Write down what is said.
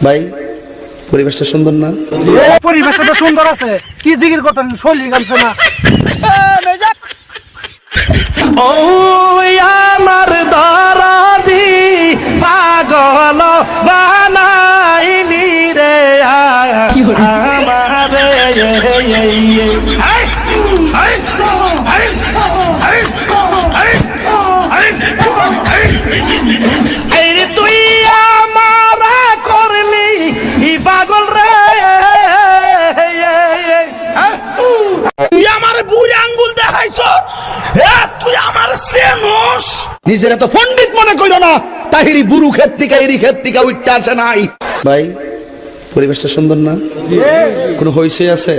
ভাই পরিবেশটা সুন্দর না? পরিবেশটা তো সুন্দর আছে, কি জিগির কথা শৈলী গানছে না। ও আমার দরদি পাগল বানাইলি রে আমারে তুই আমারা করলি পাগল রে, তুই আমার বুড়ি আঙ্গুল দেখাইছ, তুই আমার সেনস। নিজের এত পণ্ডিত মনে কইল না, তাহিরি বুরু ক্ষেত থেকে এরি ক্ষেত থেকে উঠতে আসে নাই। ভাই পরিবেশটা সুন্দর না? কোনো হইছে আছে?